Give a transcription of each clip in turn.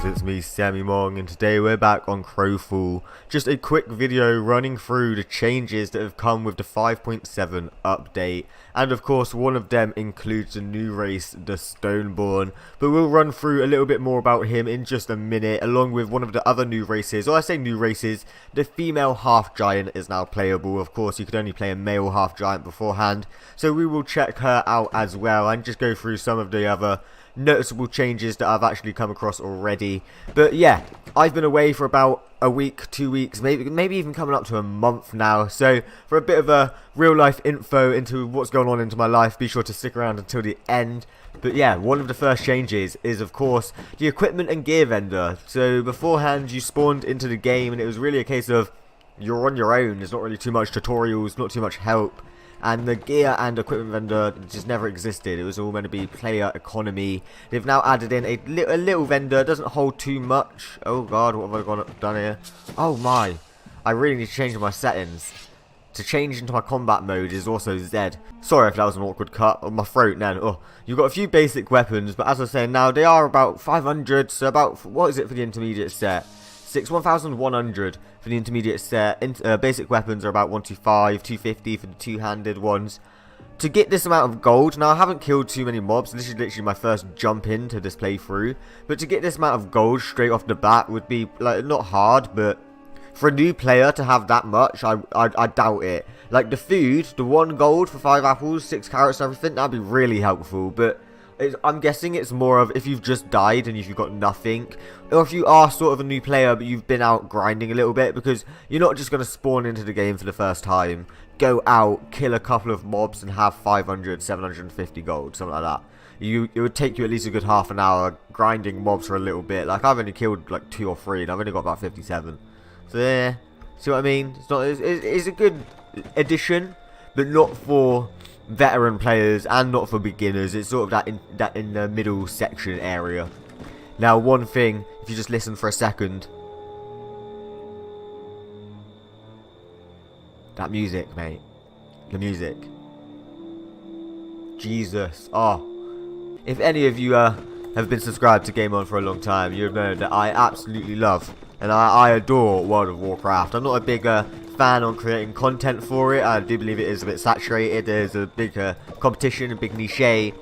guys, it's me SemiMong, and today we're back on Crowfall. Just a quick video running through the changes that have come with the 5.7 update, and of course one of them includes the new race, the Stoneborn, but we'll run through a little bit more about him in just a minute, along with one of the other new races. Or I say new races, the female half giant is now playable. Of course you could only play a male half giant beforehand, so we will check her out as well and just go through some of the other noticeable changes that I've actually come across already. But yeah, I've been away for about a week, 2 weeks, maybe even coming up to a month now. So for a bit of a real life info into what's going on into my life, be sure to stick around until the end. But yeah, one of the first changes is of course the equipment and gear vendor. So beforehand you spawned into the game and it was really a case of you're on your own. There's not really too much tutorials, not too much help. And the gear and equipment vendor just never existed. It was all meant to be player economy. They've now added in a little vendor. It doesn't hold too much. Oh god, what have I done here? Oh my. I really need to change my settings. To change into my combat mode is also Z. Sorry if that was an awkward cut on my throat then. Oh, you've got a few basic weapons, but as I was saying now, they are about 500. So about, what is it for the intermediate set? 1,100 for the intermediate set. Basic weapons are about 125, 250 for the two-handed ones. To get this amount of gold, now I haven't killed too many mobs, this is literally my first jump into this playthrough, but to get this amount of gold straight off the bat would be, like, not hard, but for a new player to have that much, I doubt it. Like, the food, the 1 gold for 5 apples, 6 carrots and everything, that'd be really helpful, but I'm guessing it's more of if you've just died and if you've got nothing, or if you are sort of a new player but you've been out grinding a little bit, because you're not just going to spawn into the game for the first time, go out, kill a couple of mobs and have 500, 750 gold, something like that. It would take you at least a good half an hour grinding mobs for a little bit. Like, I've only killed like 2 or 3 and I've only got about 57. So yeah, see what I mean? It's a good addition, but not for veteran players and not for beginners. It's sort of that in the middle section area. Now one thing, if you just listen for a second, that music, mate, the music, Jesus. Oh, if any of you have been subscribed to Game On for a long time, you know that I absolutely love and I adore World of Warcraft. I'm not a big fan on creating content for it. I do believe it is a bit saturated. There's a big competition, a big niche.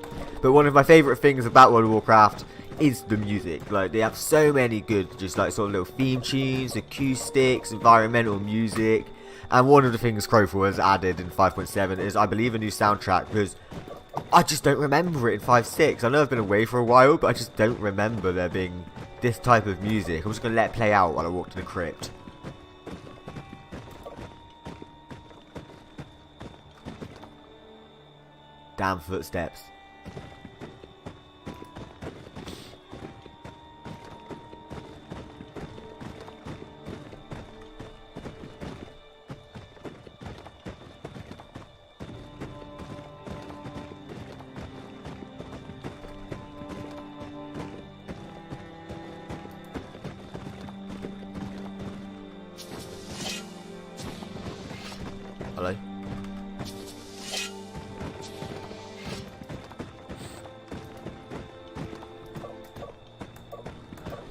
But one of my favourite things about World of Warcraft is the music. Like, they have so many good, just like sort of little theme tunes, acoustics, environmental music. And one of the things Crowfall has added in 5.7 is, I believe, a new soundtrack, because I just don't remember it in 5.6. I know I've been away for a while, but I just don't remember there being this type of music. I'm just going to let it play out while I walk to the crypt. Damn footsteps. Hello?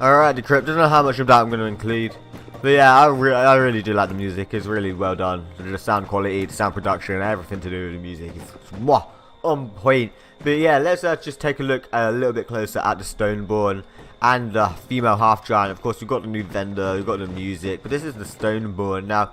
Alright, the crypt. I don't know how much of that I'm going to include. But yeah, I really do like the music. It's really well done. The sound quality, the sound production, everything to do with the music is mwah, on point. But yeah, let's just take a look a little bit closer at the Stoneborn and the female half giant. Of course, we've got the new vendor, we've got the music, but this is the Stoneborn. Now,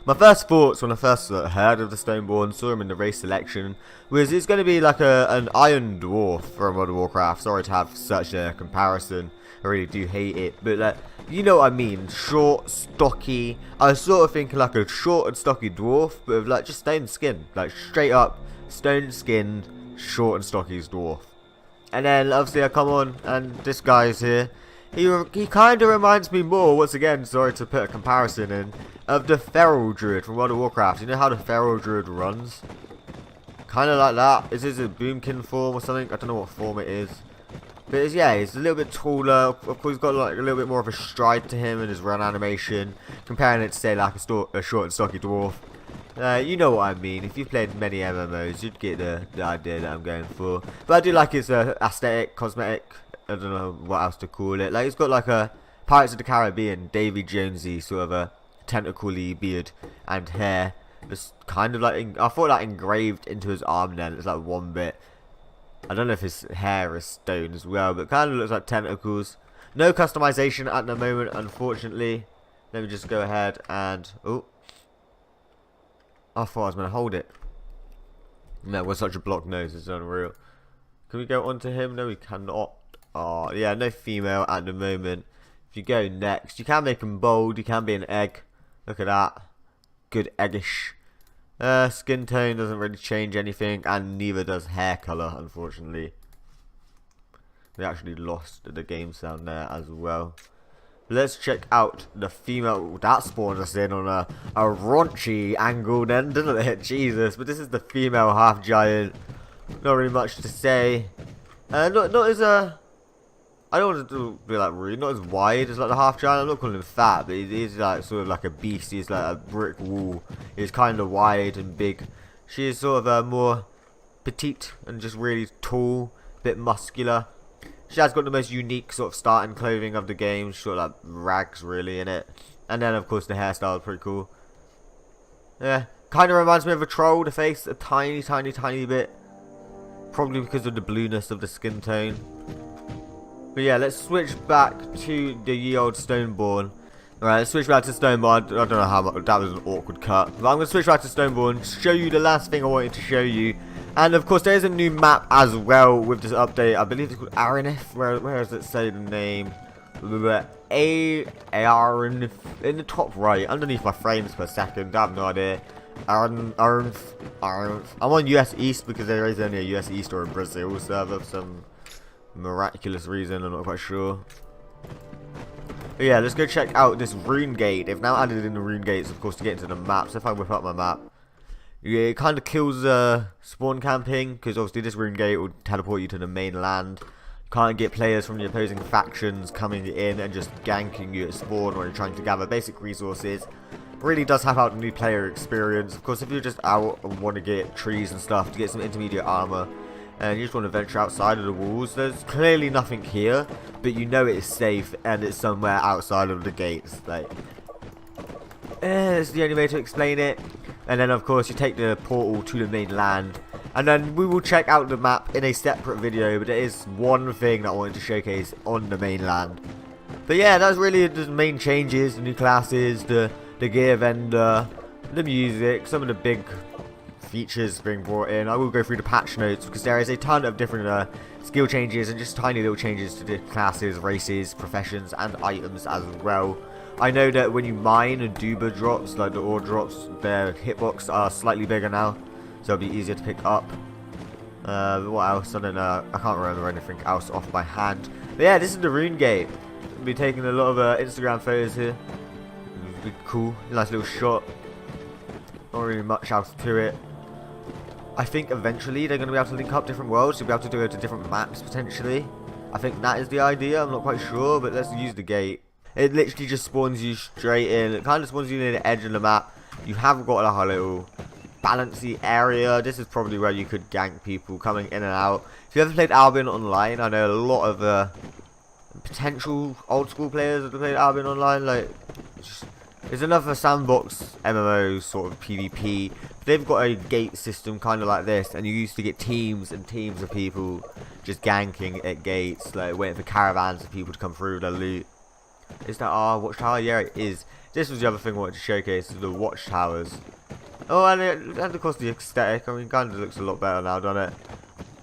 my first thoughts when I first heard of the Stoneborn, saw him in the race selection, was it's going to be like an Iron Dwarf from World of Warcraft. Sorry to have such a comparison. I really do hate it, but you know what I mean. Short, stocky. I was sort of thinking like a short and stocky dwarf, but with like just stone skin, like straight up stone skinned, short and stocky dwarf. And then obviously I come on, and this guy's here. He kind of reminds me more, once again, sorry to put a comparison in, of the Feral Druid from World of Warcraft. You know how the Feral Druid runs? Kind of like that. Is this a boomkin form or something? I don't know what form it is. But it's, yeah, he's a little bit taller. Of course, he's got like a little bit more of a stride to him in his run animation, comparing it to say like a short and stocky dwarf. You know what I mean. If you've played many MMOs, you'd get the idea that I'm going for. But I do like his aesthetic, cosmetic I don't know what else to call it. Like, it's got like a Pirates of the Caribbean, Davy Jonesy sort of a tentacly beard and hair. It's kind of like, I thought like engraved into his arm then. It's like one bit. I don't know if his hair is stone as well, but it kind of looks like tentacles. No customization at the moment, unfortunately. Let me just go ahead and... Oh. I thought I was going to hold it. No, with such a blocked nose, it's unreal. Can we go on to him? No, we cannot. Oh, yeah, no female at the moment. If you go next, you can make him bold. You can be an egg. Look at that. Good eggish. Skin tone doesn't really change anything, and neither does hair color, unfortunately. We actually lost the game sound there as well. Let's check out the female. That spawned us in on a raunchy angle then, didn't it? Jesus. But this is the female half giant. Not really much to say. Not as I don't want to be like rude, not as wide as like the half giant. I'm not calling him fat, but he's like sort of like a beast. He's like a brick wall. He's kind of wide and big. She is sort of more petite and just really tall, bit muscular. She has got the most unique sort of starting clothing of the game. She's got like rags really in it. And then of course the hairstyle is pretty cool. Yeah, kind of reminds me of a troll, the face, a tiny bit. Probably because of the blueness of the skin tone. But yeah, let's switch back to the ye old Stoneborn. Alright, let's switch back to Stoneborn. I don't know how much, that was an awkward cut. But I'm going to switch back to Stoneborn, show you the last thing I wanted to show you. And of course, there is a new map as well with this update. I believe it's called Aranif. Where does it say the name? Aranif. In the top right, underneath my frames per second. I have no idea. Aranif. I'm on US East because there is only a US East or a Brazil server for some miraculous reason. I'm not quite sure. But yeah, let's go check out this rune gate. They've now added in the rune gates, of course, to get into the map. So if I whip up my map. Yeah, it kind of kills spawn camping, because obviously this rune gate will teleport you to the mainland. You can't get players from the opposing factions coming in and just ganking you at spawn or you're trying to gather basic resources. Really does have out the new player experience. Of course, if you're just out and want to get trees and stuff to get some intermediate armor, and you just want to venture outside of the walls, there's clearly nothing here, but you know it is safe and it's somewhere outside of the gates. Like, it's the only way to explain it. And then of course you take the portal to the mainland, and then we will check out the map in a separate video, but there is one thing that I wanted to showcase on the mainland. But yeah, that's really the main changes, the new classes, the gear vendor, the music, some of the big features being brought in. I will go through the patch notes because there is a ton of different skill changes and just tiny little changes to the classes, races, professions and items as well. I know that when you mine and Duba drops, like the ore drops, their hitbox are slightly bigger now, so it'll be easier to pick up. What else? I don't know. I can't remember anything else off my hand. But yeah, this is the rune gate. I'll be taking a lot of Instagram photos here. It'll be cool. Nice little shot. Not really much else to it. I think eventually they're going to be able to link up different worlds. You'll be able to do it to different maps potentially. I think that is the idea. I'm not quite sure, but let's use the gate. It literally just spawns you straight in. It kind of spawns you near the edge of the map. You have got like a little balancy area. This is probably where you could gank people coming in and out. If you ever played Albion Online, I know a lot of potential old school players that have played Albion Online. Like, it's another sandbox MMO sort of PvP. They've got a gate system kind of like this, and you used to get teams and teams of people just ganking at gates, like waiting for caravans of people to come through with their loot. Is that our Watchtower? Yeah, it is. This was the other thing I wanted to showcase, is the Watchtowers. Oh, and of course the aesthetic. I mean, kind of looks a lot better now, doesn't it?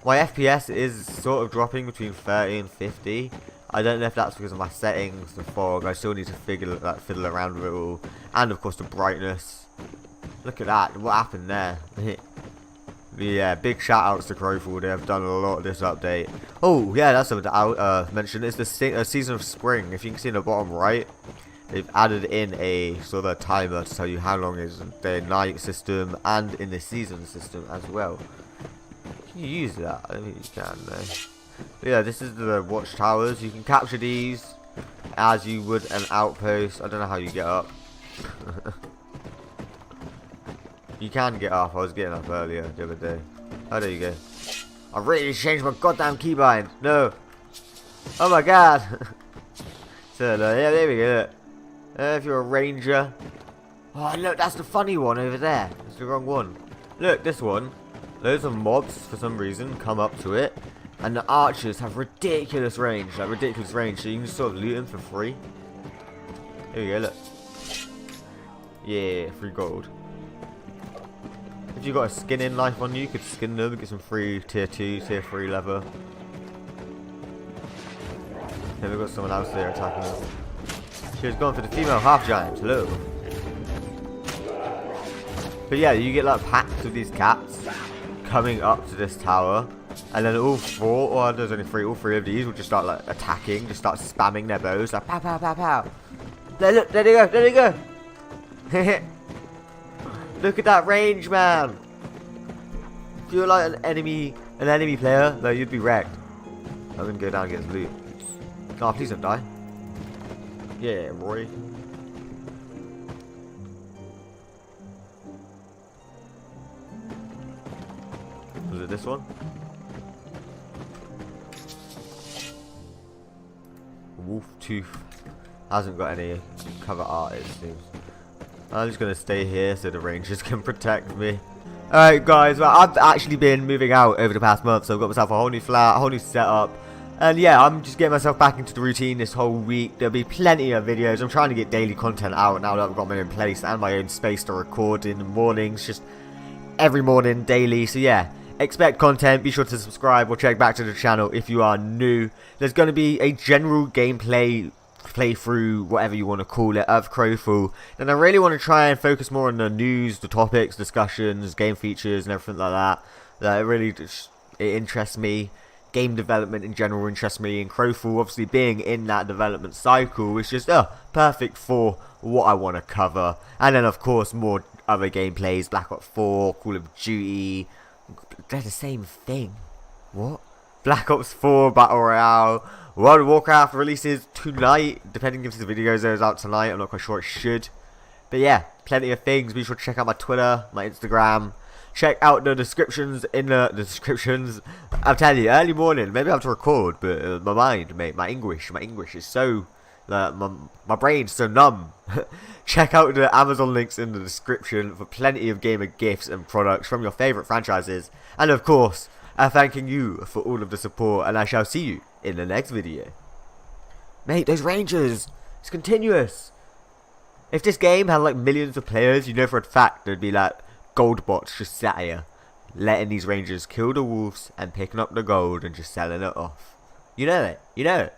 My FPS is sort of dropping between 30 and 50. I don't know if that's because of my settings, the fog. I still need to fiddle around with it all. And of course the brightness. Look at that. What happened there? Yeah, big shout outs to Crowfall. They have done a lot of this update. Oh, yeah, that's something to mention. It's the season of spring. If you can see in the bottom right, they've added in a sort of a timer to tell you how long is the night system and in the season system as well. Can you use that? I don't think you can, though. But yeah, this is the Watchtowers. You can capture these as you would an outpost. I don't know how you get up. You can get up. I was getting up earlier the other day. Oh, there you go. I really changed my goddamn keybind. No. Oh my god. So, yeah, there we go. If you're a ranger. Oh, look, that's the funny one over there. It's the wrong one. Look, this one. Loads of mobs, for some reason, come up to it. And the archers have ridiculous range. Like, ridiculous range. So you can just sort of loot them for free. Here we go, look. Yeah, free gold. If you got a skinning knife on you, you could skin them, get some free tier 2, tier 3 leather. Here we've got someone else there attacking us. She was going for the female half giant, hello. But yeah, you get like packs of these cats coming up to this tower. And then all four, or there's only three, all three of these will just start like attacking, just start spamming their bows, like pow pow pow pow. There, look, there they go, there they go. Look at that range, man. If you're like an enemy player, though, you'd be wrecked. I'm gonna go down and get some loot. Oh, please don't die. Yeah, Roy. Was it this one? Wolf Tooth hasn't got any cover art, it seems. I'm just gonna stay here so the rangers can protect me. Alright guys, well, I've actually been moving out over the past month, so I've got myself a whole new flat, a whole new setup. And yeah, I'm just getting myself back into the routine this whole week. There'll be plenty of videos. I'm trying to get daily content out now that I've got my own place and my own space to record in the mornings, just every morning, daily. So yeah, expect content. Be sure to subscribe or check back to the channel if you are new. There's going to be a general gameplay playthrough, whatever you want to call it, of Crowfall. And I really want to try and focus more on the news, the topics, discussions, game features and everything like that. That really just, it interests me. Game development in general interests me, and Crowfall obviously being in that development cycle is just perfect for what I want to cover. And then of course more other gameplays, Black Ops 4, Call of Duty, they're the same thing. What? Black Ops 4 Battle Royale, World of Warcraft releases tonight, depending if this video goes out tonight. I'm not quite sure, it should. But yeah, plenty of things. Be sure to check out my Twitter, my Instagram. Check out the descriptions in the descriptions. I'm telling you, early morning, maybe I have to record, but my mind, mate, my English is so, my brain's so numb. Check out the Amazon links in the description for plenty of gamer gifts and products from your favourite franchises. And of course, thanking you for all of the support, and I shall see you in the next video. Mate, those rangers, it's continuous. If this game had like millions of players, you know for a fact there'd be like gold bots just sat here, letting these rangers kill the wolves and picking up the gold and just selling it off. You know it, you know it.